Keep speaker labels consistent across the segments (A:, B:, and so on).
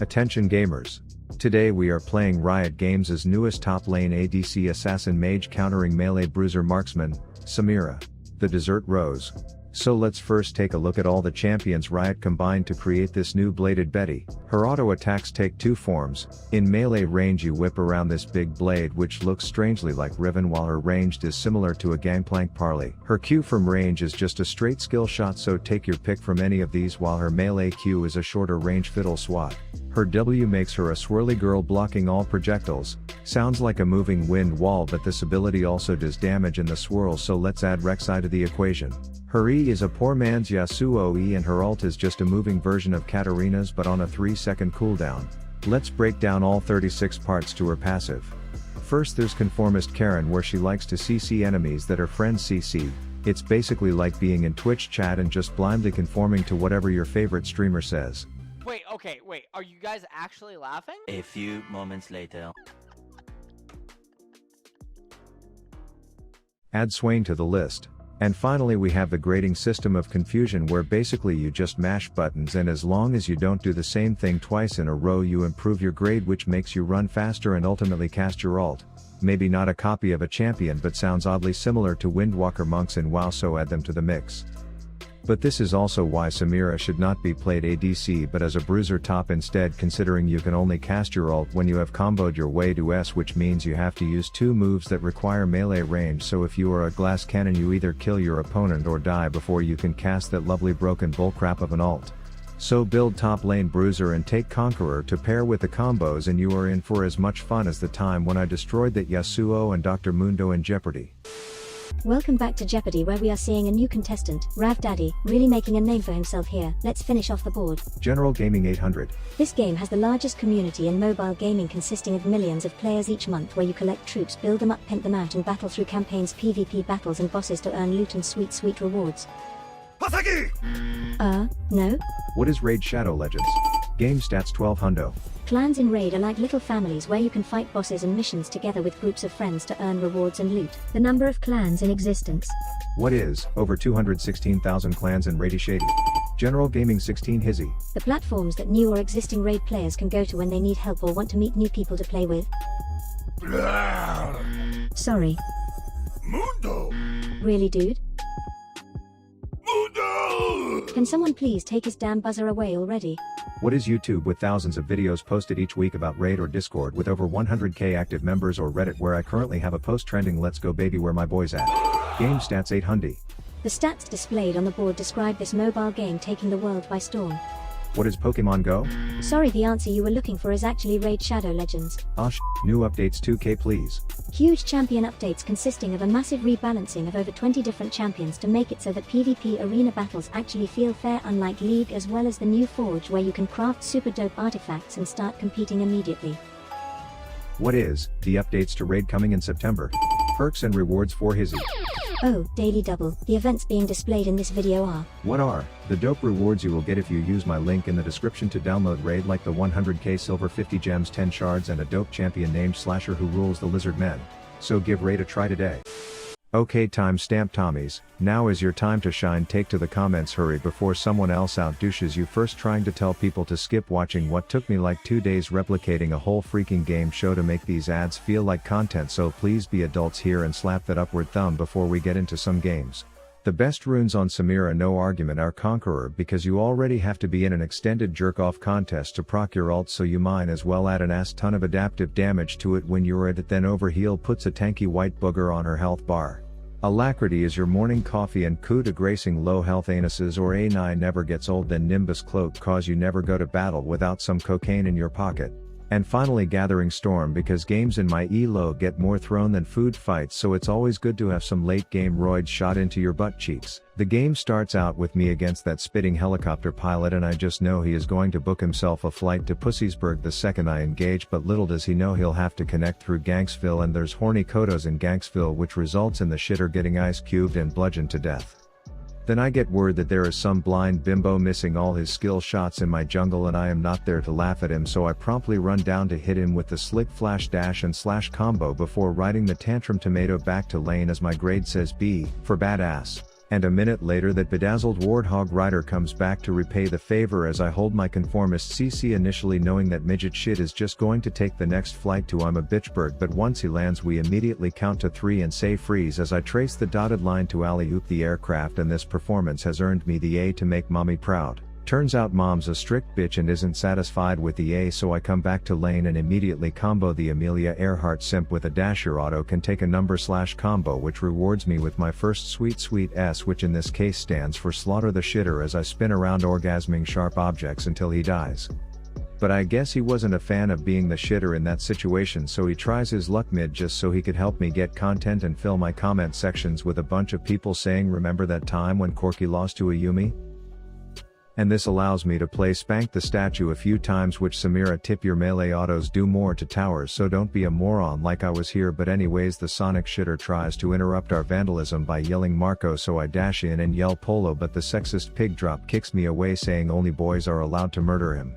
A: Attention gamers. Today we are playing Riot Games' newest top lane ADC assassin mage countering melee bruiser marksman, Samira, the Desert Rose. So let's first take a look at all the champions Riot combined to create this new bladed Betty. Her auto attacks take two forms. In melee range you whip around this big blade which looks strangely like Riven, while her ranged is similar to a gangplank parley. Her Q from range is just a straight skill shot, so take your pick from any of these, while her melee Q is a shorter range fiddle swat. Her W makes her a swirly girl blocking all projectiles. Sounds like a moving wind wall, but this ability also does damage in the swirl, so let's add Rek'Sai to the equation. Her E is a poor man's Yasuo E, and her ult is just a moving version of Katarina's but on a 3-second cooldown. Let's break down all 36 parts to her passive. First there's Conformist Karen, where she likes to CC enemies that her friends CC. It's basically like being in Twitch chat and just blindly conforming to whatever your favorite streamer says.
B: Wait, are you guys actually laughing?
C: A few moments later.
A: Add Swain to the list. And finally we have the grading system of confusion, where basically you just mash buttons, and as long as you don't do the same thing twice in a row you improve your grade, which makes you run faster and ultimately cast your ult. Maybe not a copy of a champion, but sounds oddly similar to Windwalker monks in WoW, so add them to the mix. But this is also why Samira should not be played ADC but as a bruiser top instead, considering you can only cast your ult when you have comboed your way to S, which means you have to use two moves that require melee range. So if you are a glass cannon you either kill your opponent or die before you can cast that lovely broken bullcrap of an ult. So build top lane bruiser and take Conqueror to pair with the combos, and you are in for as much fun as the time when I destroyed that Yasuo and Dr. Mundo in Jeopardy!
D: Welcome back to Jeopardy, where we are seeing a new contestant, Rav Daddy, really making a name for himself here. Let's finish off the board.
A: General Gaming 800.
D: This game has the largest community in mobile gaming, consisting of millions of players each month, where you collect troops, build them up, pimp them out, and battle through campaigns, PvP battles and bosses to earn loot and sweet rewards. No?
A: What is Raid Shadow Legends? Game stats 12 hundo.
D: Clans in Raid are like little families where you can fight bosses and missions together with groups of friends to earn rewards and loot. The number of clans in existence.
A: What is over 216,000 clans in Raidy Shady? General Gaming 16 Hizzy.
D: The platforms that new or existing Raid players can go to when they need help or want to meet new people to play with. Sorry.
E: Mundo!
D: Really, dude?
E: Mundo!
D: Can someone please take his damn buzzer away already?
A: What is YouTube, with thousands of videos posted each week about Raid, or Discord with over 100k active members, or Reddit, where I currently have a post trending "Let's Go Baby, where my boys at?" Game stats 8 hundy.
D: The stats displayed on the board describe this mobile game taking the world by storm.
A: What is Pokemon Go?
D: Sorry, the answer you were looking for is actually Raid Shadow Legends.
A: New updates 2k please.
D: Huge champion updates consisting of a massive rebalancing of over 20 different champions to make it so that PvP arena battles actually feel fair, unlike League, as well as the new Forge where you can craft super dope artifacts and start competing immediately.
A: What is the updates to Raid coming in September? Perks and rewards for Hizzy.
D: Oh, Daily Double. The events being displayed in this video are:
A: what are the dope rewards you will get if you use my link in the description to download Raid, like the 100k silver, 50 gems, 10 shards, and a dope champion named Slasher who rules the lizard men. So give Raid a try today. Okay, timestamp Tommies, now is your time to shine. Take to the comments, hurry before someone else outdouches you. First, trying to tell people to skip watching what took me like 2 days replicating a whole freaking game show to make these ads feel like content, so please be adults here and slap that upward thumb before we get into some games. The best runes on Samira, no argument, are Conqueror, because you already have to be in an extended jerk-off contest to proc your ult, so you might as well add an ass ton of adaptive damage to it when you're at it. Then Overheal puts a tanky white booger on her health bar. Alacrity is your morning coffee, and coup de gracing low health anuses or A9 never gets old. Then Nimbus Cloak, cause you never go to battle without some cocaine in your pocket. And finally Gathering Storm, because games in my elo get more thrown than food fights, so it's always good to have some late game roids shot into your butt cheeks. The game starts out with me against that spitting helicopter pilot, and I just know he is going to book himself a flight to Pussiesburg the second I engage, but little does he know he'll have to connect through Ganksville, and there's horny Kodos in Ganksville, which results in the shitter getting ice cubed and bludgeoned to death. Then I get word that there is some blind bimbo missing all his skill shots in my jungle, and I am not there to laugh at him, so I promptly run down to hit him with the slick flash dash and slash combo before riding the tantrum tomato back to lane, as my grade says B for badass. And a minute later that bedazzled Warthog rider comes back to repay the favor as I hold my conformist CC, initially knowing that midget shit is just going to take the next flight to I'm a bitchbird, but once he lands we immediately count to 3 and say freeze as I trace the dotted line to alley-oop the aircraft, and this performance has earned me the A to make mommy proud. Turns out mom's a strict bitch and isn't satisfied with the A, so I come back to lane and immediately combo the Amelia Earhart simp with a dasher auto can take a number/combo, which rewards me with my first sweet S, which in this case stands for slaughter the shitter, as I spin around orgasming sharp objects until he dies. But I guess he wasn't a fan of being the shitter in that situation, so he tries his luck mid just so he could help me get content and fill my comment sections with a bunch of people saying remember that time when Corky lost to a Yumi? And this allows me to play Spank the Statue a few times, which Samira tip your melee autos do more to towers, so don't be a moron like I was here. But anyways, the Sonic shitter tries to interrupt our vandalism by yelling Marco, so I dash in and yell Polo, but the sexist pig drop kicks me away saying only boys are allowed to murder him.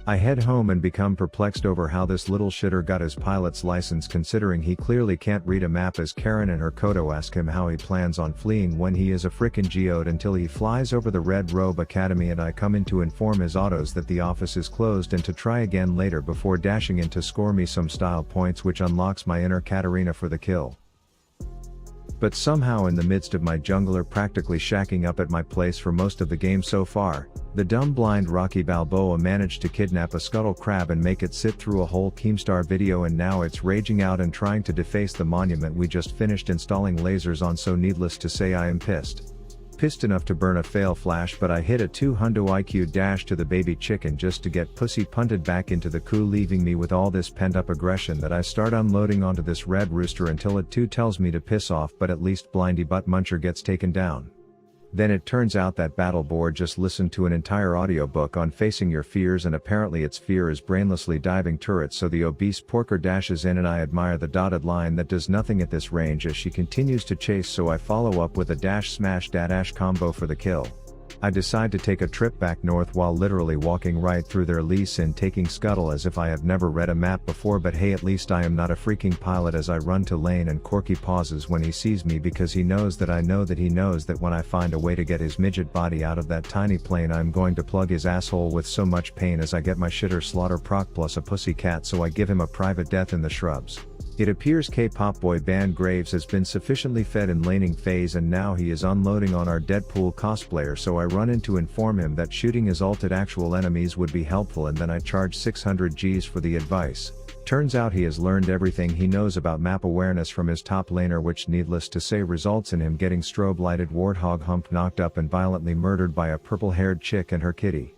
A: I head home and become perplexed over how this little shitter got his pilot's license, considering he clearly can't read a map, as Karen and her Kodo ask him how he plans on fleeing when he is a frickin' geode until he flies over the Red Robe Academy, and I come in to inform his autos that the office is closed and to try again later before dashing in to score me some style points, which unlocks my inner Katarina for the kill. But somehow in the midst of my jungler practically shacking up at my place for most of the game so far, the dumb blind Rocky Balboa managed to kidnap a scuttle crab and make it sit through a whole Keemstar video, and now it's raging out and trying to deface the monument we just finished installing lasers on, so needless to say I am pissed. Pissed enough to burn a fail flash, but I hit a 200 IQ dash to the baby chicken just to get pussy punted back into the coup, leaving me with all this pent up aggression that I start unloading onto this red rooster until it too tells me to piss off, but at least blindy butt muncher gets taken down. Then it turns out that battle board just listened to an entire audiobook on facing your fears, and apparently its fear is brainlessly diving turrets, so the obese porker dashes in and I admire the dotted line that does nothing at this range as she continues to chase, so I follow up with a dash smash dash combo for the kill. I decide to take a trip back north while literally walking right through their lease and taking scuttle as if I have never read a map before, but hey, at least I am not a freaking pilot, as I run to lane and Corky pauses when he sees me because he knows that I know that he knows that when I find a way to get his midget body out of that tiny plane, I'm going to plug his asshole with so much pain as I get my shitter slaughter proc plus a pussy cat, so I give him a private death in the shrubs. It appears K-pop boy band Graves has been sufficiently fed in laning phase and now he is unloading on our Deadpool cosplayer, so I run in to inform him that shooting his ult at actual enemies would be helpful, and then I charge 600 Gs for the advice. Turns out he has learned everything he knows about map awareness from his top laner, which needless to say results in him getting strobe lighted warthog humped, knocked up and violently murdered by a purple haired chick and her kitty.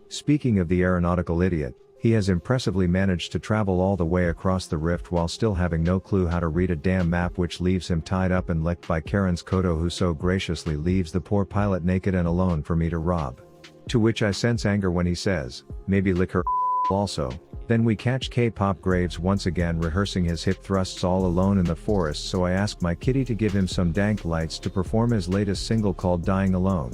A: Speaking of the aeronautical idiot, he has impressively managed to travel all the way across the rift while still having no clue how to read a damn map, which leaves him tied up and licked by Karen's Kodo, who so graciously leaves the poor pilot naked and alone for me to rob. To which I sense anger when he says, maybe lick her also. Then we catch K-pop Graves once again rehearsing his hip thrusts all alone in the forest, so I ask my kitty to give him some dank lights to perform his latest single called Dying Alone.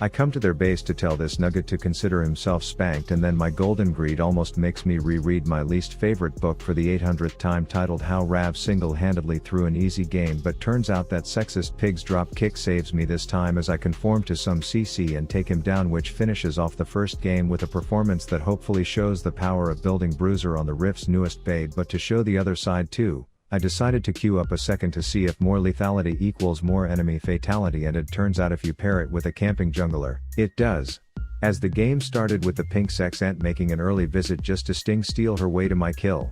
A: I come to their base to tell this nugget to consider himself spanked, and then my golden greed almost makes me reread my least favorite book for the 800th time, titled How Rav Single-Handedly Threw an Easy Game, but turns out that sexist pig's drop kick saves me this time as I conform to some CC and take him down, which finishes off the first game with a performance that hopefully shows the power of building Bruiser on the Rift's newest babe. But to show the other side too, I decided to queue up a second to see if more lethality equals more enemy fatality, and it turns out if you pair it with a camping jungler, it does. As the game started with the pink sex ant making an early visit just to sting steal her way to my kill.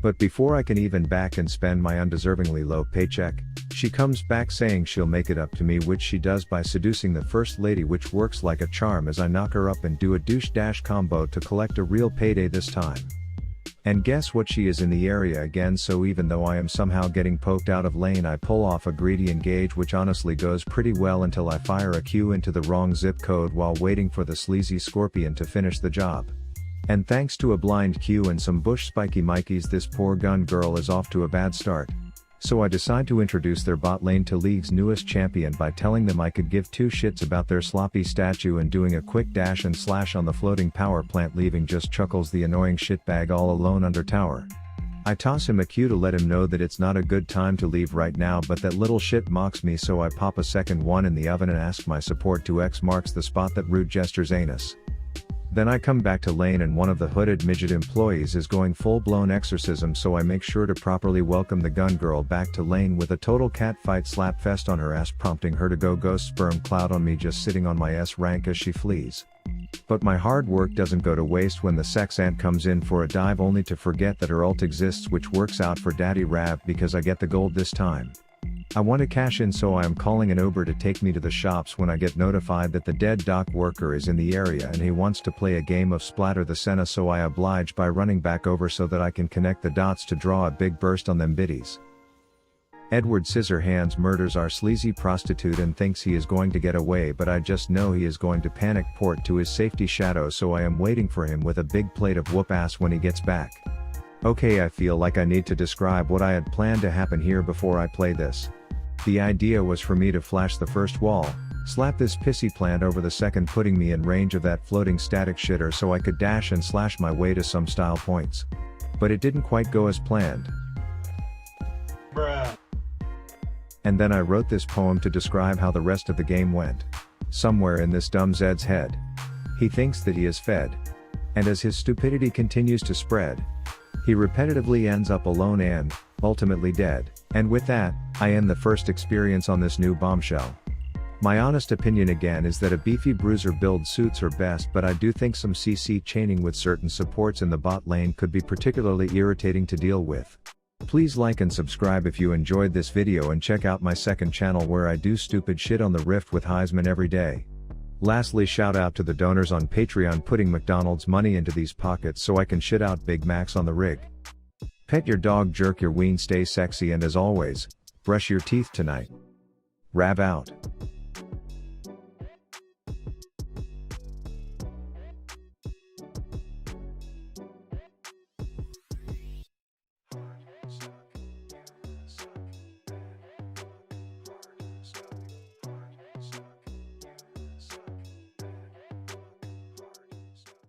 A: But before I can even back and spend my undeservingly low paycheck, she comes back saying she'll make it up to me, which she does by seducing the first lady, which works like a charm as I knock her up and do a douche dash combo to collect a real payday this time. And guess what, she is in the area again, so even though I am somehow getting poked out of lane, I pull off a greedy engage, which honestly goes pretty well until I fire a Q into the wrong zip code while waiting for the sleazy scorpion to finish the job. And thanks to a blind Q and some bush spiky Mikeys, this poor gun girl is off to a bad start. So I decide to introduce their bot lane to League's newest champion by telling them I could give two shits about their sloppy statue and doing a quick dash and slash on the floating power plant, leaving just Chuckles the annoying shitbag all alone under tower. I toss him a cue to let him know that it's not a good time to leave right now, but that little shit mocks me, so I pop a second one in the oven and ask my support to X marks the spot that rude gestures anus. Then I come back to lane and one of the hooded midget employees is going full-blown exorcism, so I make sure to properly welcome the gun girl back to lane with a total catfight slap fest on her ass, prompting her to go ghost sperm cloud on me just sitting on my S rank as she flees. But my hard work doesn't go to waste when the sex ant comes in for a dive only to forget that her ult exists, which works out for Daddy Rav because I get the gold this time. I want to cash in, so I am calling an Uber to take me to the shops when I get notified that the dead dock worker is in the area and he wants to play a game of Splatter the Senna, so I oblige by running back over so that I can connect the dots to draw a big burst on them biddies. Edward Scissorhands murders our sleazy prostitute and thinks he is going to get away, but I just know he is going to panic port to his safety shadow, so I am waiting for him with a big plate of whoop ass when he gets back. Okay, I feel like I need to describe what I had planned to happen here before I play this. The idea was for me to flash the first wall, slap this pissy plant over the second, putting me in range of that floating static shitter so I could dash and slash my way to some style points. But it didn't quite go as planned.
E: Bruh.
A: And then I wrote this poem to describe how the rest of the game went. Somewhere in this dumb Zed's head, he thinks that he is fed. And as his stupidity continues to spread, he repetitively ends up alone and, ultimately dead. And with that, I end the first experience on this new bombshell. My honest opinion again is that a beefy Bruiser build suits her best, but I do think some CC chaining with certain supports in the bot lane could be particularly irritating to deal with. Please like and subscribe if you enjoyed this video, and check out my second channel where I do stupid shit on the Rift with Heisman every day. Lastly, shout out to the donors on Patreon putting McDonald's money into these pockets so I can shit out Big Macs on the rig. Pet your dog, jerk your ween, stay sexy, and as always, brush your teeth tonight. Rav out.